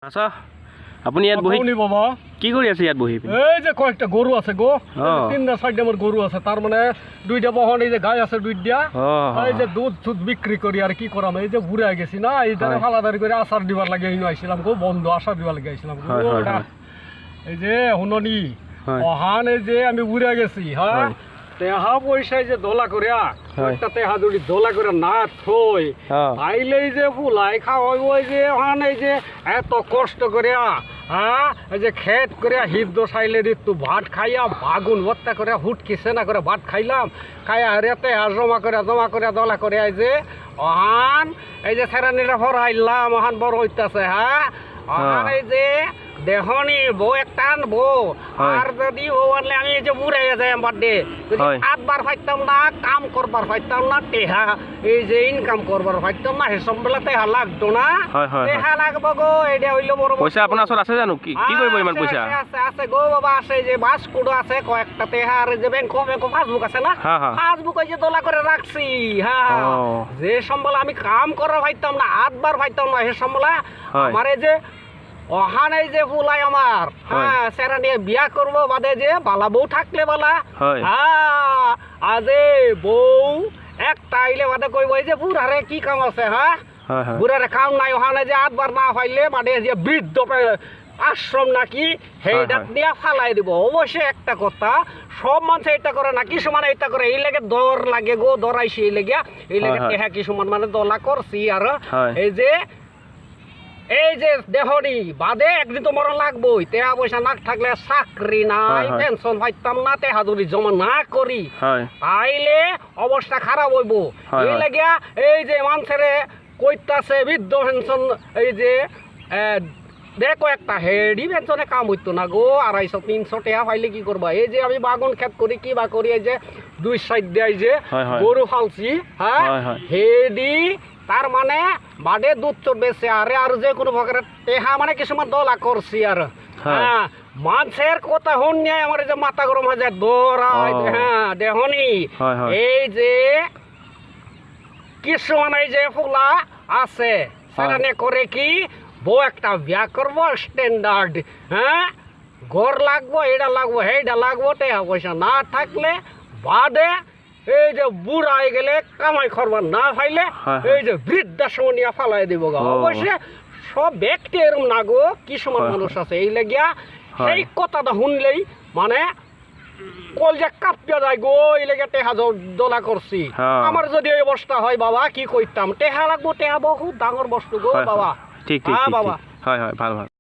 আচ্ছা আপুনি ইয়াত বহি বাবা কি কৰি আছে ইয়াত বহি এই যে কয়েকটা গরু আছে গো তিনটা চারটা আমার গরু আছে তার মানে দুইটা বহন এই যে গাই আছে দুইটা এই যে দুধ দুধ বিক্রি করি আর কি করাম এই যে ঘুরে গেছি না এই ধারে ফালাদারি করে আসার দিবার লাগে আইছিলাম গো বন্ধ আসার দিবার লাগে আইছিলাম এই যে হুননি অহান এই যে আমি ঘুরে গেছি হ্যাঁ তেহা পয়সায় যে দোলা করিয়া একটা তেহা যদি দোলা করে না থই আইলেই যে ফুলাই খাওয়াই ওই যে ওখানে এই যে এত কষ্ট করিয়া হ্যাঁ এই যে খেত করিয়া হিদ্দ সাইলে একটু ভাত খাইয়া বাগুন ভর্তা করে হুটকি সেনা করে ভাত খাইলাম খাইয়া হারিয়া তেহা জমা করে দোলা করে এই যে ওহান এই যে সেরানিরা ভরাইলাম ওহান বড় হইতাছে হ্যাঁ ওহান এই যে দেহনি বউ একটা আনবো আর যদি ও আনলে আমি এই যে বুড়ে যাই বার্থডে আটবার পাইতাম না কাম করবার পাইতাম না টেহা এই যে ইনকাম করবার পাইতাম না সেসব বেলা টেহা লাগতো না টেহা লাগবো গো এটা হইলো বড় পয়সা আপনার ওচৰত আছে জানো কি কি করব ইমান পয়সা আছে গো বাবা আছে যে বাসকুড আছে কয়েকটা টেহা আর যে ব্যাংক পাসবুক আছে না পাসবুক ওই যে দোলা করে রাখছি হ্যাঁ যে সম্বল আমি কাম করার পাইতাম না আটবার পাইতাম না সে সম্বলা আমার এই যে ওখানে যে ফুলাই আমার হ্যাঁ সেরা নিয়ে বিয়া করবো বাদে যে বালা বউ থাকলে বালা হ্যাঁ আজে বউ একটা আইলে বাদে কইব এই যে বুড়ারে কি কাম আছে হ্যাঁ বুড়ারে কাম নাই ওখানে যে আটবার না পাইলে বাদে যে বৃদ্ধ আশ্রম নাকি সেইটা নিয়ে ফালাই দিব অবশ্যই একটা কথা সব মানুষ এটা করে না কিছুমান এটা করে এই লেগে দর লাগে গো দরাইছি এই লেগে হ্যাঁ কিছুমান মানে দলা করছি আর এই যে দেহরি বাদে একদিন তো মরণ লাগবোই টেহা পয়সা না থাকলে চাকরি নাই পেনশন পাইতাম না টেহা যদি জমা না করি তাইলে অবস্থা খারাপ হইব এই লাগিয়া এই যে মানুষের কইতাছে বৃদ্ধ পেনশন এই যে দেখো একটা হেডি পেনশনে কাম হইতো না গো 250-300 টাকা পাইলে কি করবা এই যে আমি বাগান খেত করি কি বা করি এই যে দুই সাইড দিয়ে যে গরু ফালছি হ্যাঁ হেডি তার মানে বাদে দুধ চড়বেছে আরে আর যে কোনো প্রকারের টেহা মানে কিছুমান দলা করছি আর হ্যাঁ মানুষের কথা হন নিয়ে আমার যে মাথা গরম হয়ে যায় দৌড়ায় হ্যাঁ দেহনি এই যে কিছুমান এই যে ফুলা আছে সেখানে করে কি বউ একটা বিয়া করবো স্ট্যান্ডার্ড হ্যাঁ ঘর লাগবো এটা লাগবো সেইটা লাগবো টেহা পয়সা না থাকলে বাদে এই যে বুড়া হয়ে গেলে কামাই করবার না পাইলে এই যে বৃদ্ধাশ্রম নিয়ে ফালাই দিব গা অবশ্যই সব ব্যক্তি এরকম না গো কিছুমান মানুষ আছে এই লেগিয়া সেই কথাটা শুনলেই মানে কল যে কাঁপিয়া যায় গো এই লেগে টেহা দোলা করছি আমার যদি এই অবস্থা হয় বাবা কি কইতাম টেহা লাগবো টেহা বহুত ডাঙর বস্তু গো বাবা ঠিক বাবা হয় হয় ভালো ভালো